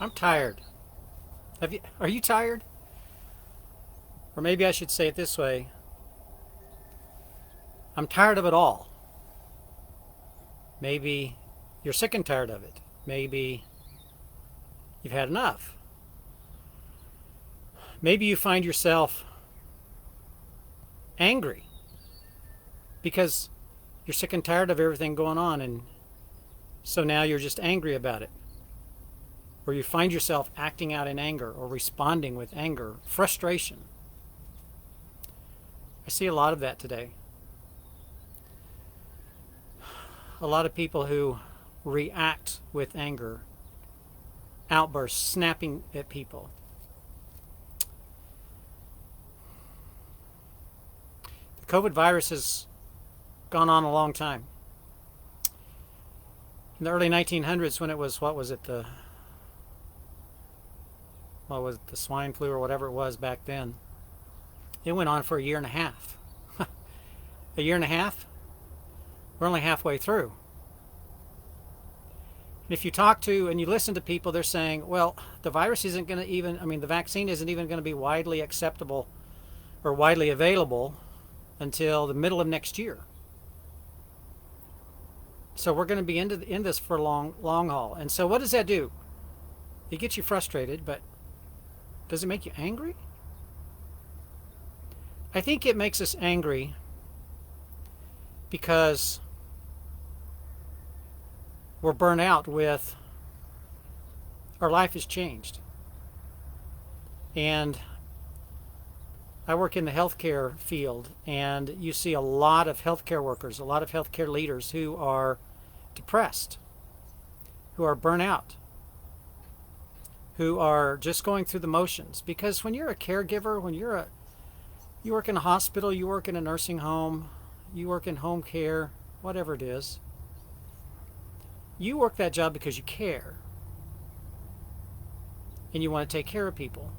I'm tired. Are you tired? Or maybe I should say it this way. I'm tired of it all. Maybe you're sick and tired of it. Maybe you've had enough. Maybe you find yourself angry because you're sick and tired of everything going on, and so now you're just angry about it. Or you find yourself acting out in anger or responding with anger, frustration. I see a lot of that today. A lot of people who react with anger, outbursts, snapping at people. The COVID virus has gone on a long time. In the early 1900s, when it was, what was it, the swine flu or whatever it was back then, it went on for a year and a half. A year and a half? We're only halfway through. And if you talk to and you listen to people, they're saying, well, the virus isn't going to the vaccine isn't even going to be widely acceptable or widely available until the middle of next year. So we're going to be in this for long haul. And so what does that do? It gets you frustrated, but does it make you angry? I think it makes us angry because we're burnt out with our life has changed. And I work in the healthcare field, and you see a lot of healthcare workers, a lot of healthcare leaders who are depressed, who are burnt out, who are just going through the motions. Because when you're a caregiver, you work in a hospital, you work in a nursing home, you work in home care, whatever it is, you work that job because you care and you want to take care of people.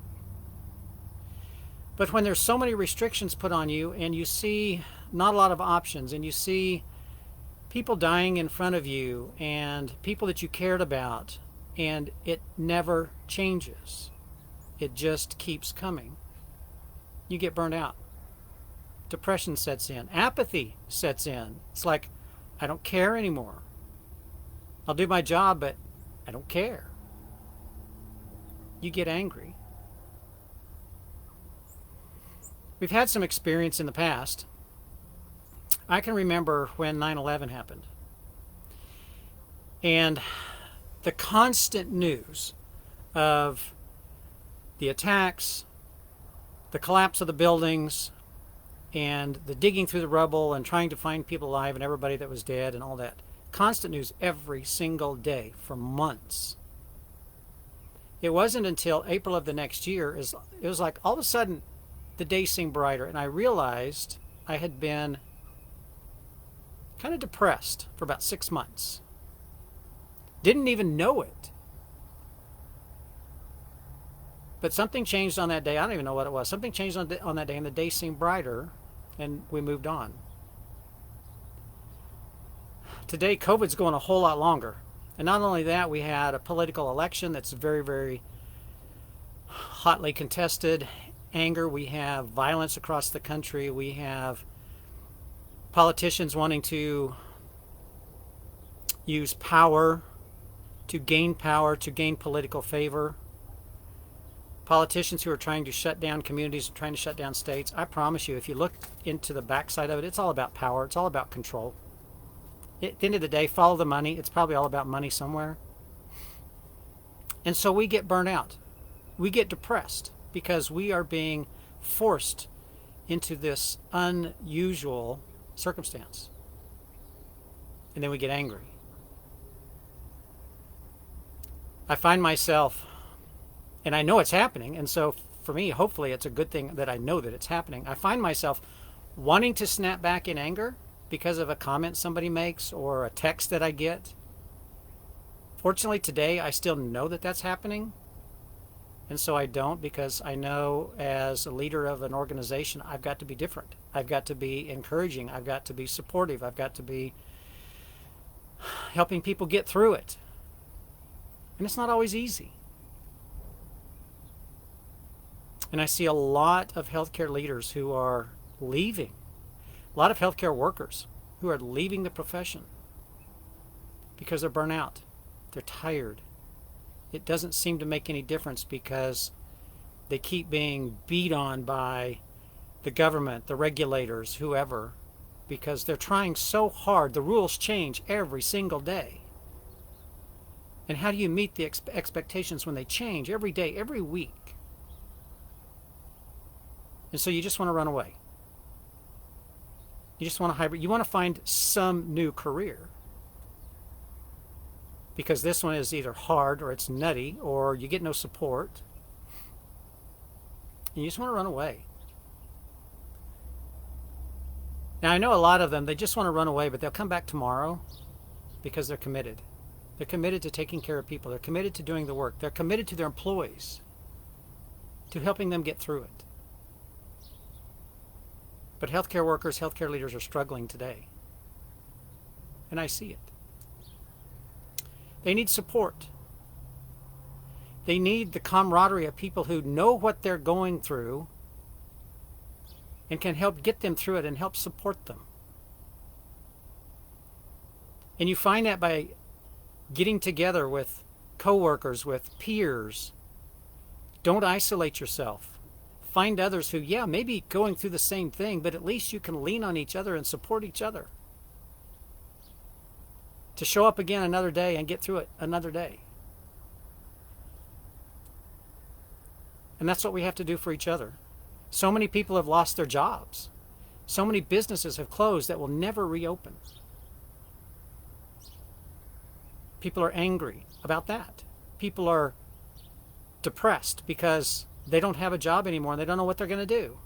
But when there's so many restrictions put on you and you see not a lot of options and you see people dying in front of you and people that you cared about, and it never changes, it just keeps coming, you get burned out. Depression sets in. Apathy sets in. It's like, I don't care anymore. I'll do my job, but I don't care. You get angry. We've had some experience in the past. I can remember when 9/11 happened. And the constant news of the attacks, the collapse of the buildings, and the digging through the rubble and trying to find people alive and everybody that was dead and all that. Constant news every single day for months. It wasn't until April of the next year, it was like all of a sudden the day seemed brighter, and I realized I had been kind of depressed for about 6 months. Didn't even know it. But something changed on that day. I don't even know what it was. Something changed on that day, and the day seemed brighter, and we moved on. Today, COVID's going a whole lot longer. And not only that, we had a political election that's very, very hotly contested. Anger. We have violence across the country. We have politicians wanting to use power, to gain political favor. Politicians who are trying to shut down communities and trying to shut down states. I promise you, if you look into the backside of it, it's all about power. It's all about control. At the end of the day, follow the money. It's probably all about money somewhere. And so we get burnt out. We get depressed because we are being forced into this unusual circumstance. And then we get angry. I find myself, and I know it's happening, and so for me, hopefully it's a good thing that I know that it's happening. I find myself wanting to snap back in anger because of a comment somebody makes or a text that I get. Fortunately, today I still know that that's happening, and so I don't, because I know as a leader of an organization, I've got to be different. I've got to be encouraging. I've got to be supportive. I've got to be helping people get through it. And it's not always easy. And I see a lot of healthcare leaders who are leaving, a lot of healthcare workers who are leaving the profession because they're burnt out. They're tired. It doesn't seem to make any difference because they keep being beat on by the government, the regulators, whoever, because they're trying so hard. The rules change every single day. And how do you meet the expectations when they change every day, every week? And so you just want to run away. You just want to hybrid. You want to find some new career. Because this one is either hard or it's nutty or you get no support. And you just want to run away. Now I know a lot of them, they just want to run away, but they'll come back tomorrow because they're committed. They're committed to taking care of people. They're committed to doing the work. They're committed to their employees, to helping them get through it. But healthcare workers, healthcare leaders are struggling today. And I see it. They need support. They need the camaraderie of people who know what they're going through and can help get them through it and help support them. And you find that by getting together with coworkers, with peers. Don't isolate yourself. Find others who, yeah, maybe going through the same thing, but at least you can lean on each other and support each other. To show up again another day and get through it another day. And that's what we have to do for each other. So many people have lost their jobs. So many businesses have closed that will never reopen. People are angry about that. People are depressed because they don't have a job anymore and they don't know what they're going to do.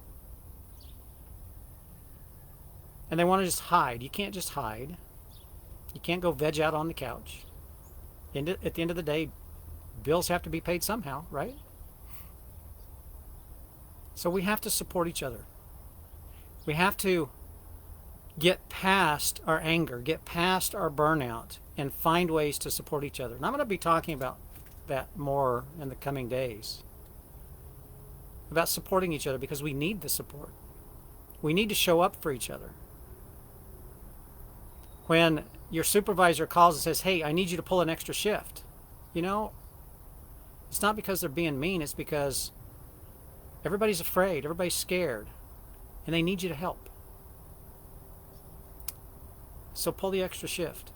And they want to just hide. You can't just hide. You can't go veg out on the couch. At the end of the day, bills have to be paid somehow, right? So we have to support each other. We have to get past our anger, get past our burnout, and find ways to support each other. And I'm going to be talking about that more in the coming days. About supporting each other because we need the support. We need to show up for each other. When your supervisor calls and says, hey, I need you to pull an extra shift, it's not because they're being mean, it's because everybody's afraid, everybody's scared, and they need you to help. So pull the extra shift.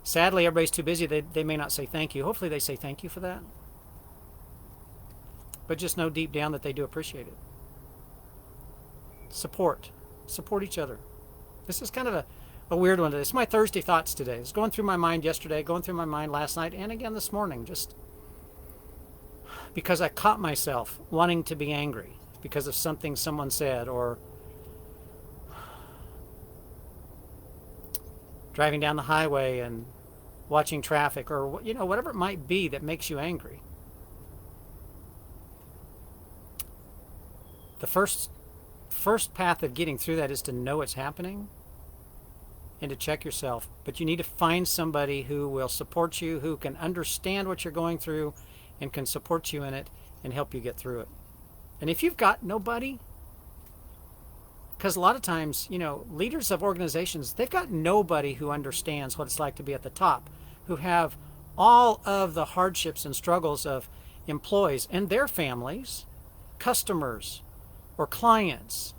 Sadly, everybody's too busy. They may not say thank you. Hopefully they say thank you for that. But just know deep down that they do appreciate it. Support. Support each other. This is kind of a weird one today. It's my Thursday thoughts today. It's going through my mind yesterday, going through my mind last night, and again this morning, just because I caught myself wanting to be angry because of something someone said, or driving down the highway and watching traffic, or whatever it might be that makes you angry. The first path of getting through that is to know it's happening and to check yourself. But you need to find somebody who will support you, who can understand what you're going through and can support you in it and help you get through it. And if you've got nobody, because a lot of times, leaders of organizations, they've got nobody who understands what it's like to be at the top, who have all of the hardships and struggles of employees and their families, customers or clients,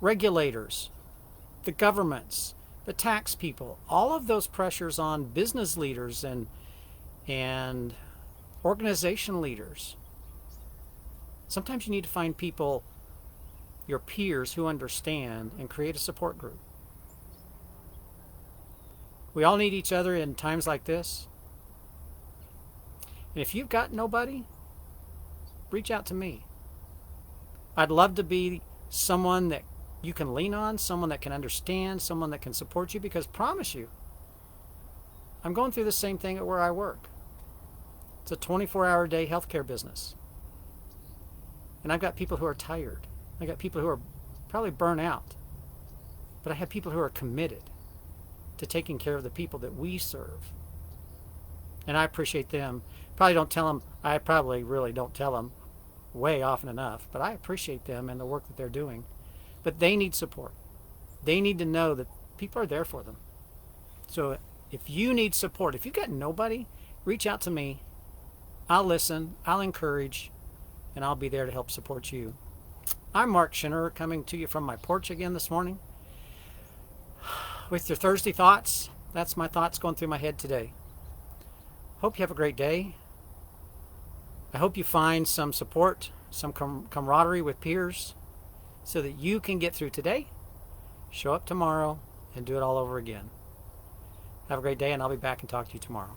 regulators, the governments, the tax people, all of those pressures on business leaders and organization leaders. Sometimes you need to find people, your peers, who understand and create a support group. We all need each other in times like this. And if you've got nobody, reach out to me. I'd love to be someone that you can lean on, someone that can understand, someone that can support you, because promise you, I'm going through the same thing at where I work. It's a 24-hour day healthcare business. And I've got people who are tired. I got people who are probably burnt out. But I have people who are committed to taking care of the people that we serve. and I appreciate them. Probably don't tell them. I probably really don't tell them way often enough, but I appreciate them and the work that they're doing. But they need support. They need to know that people are there for them. So if you need support, if you've got nobody, reach out to me. I'll listen, I'll encourage, and I'll be there to help support you. I'm Mark Schinner, coming to you from my porch again this morning with your Thursday thoughts. That's my thoughts going through my head today. Hope you have a great day. I hope you find some support, some camaraderie with peers so that you can get through today, show up tomorrow, and do it all over again. Have a great day, and I'll be back and talk to you tomorrow.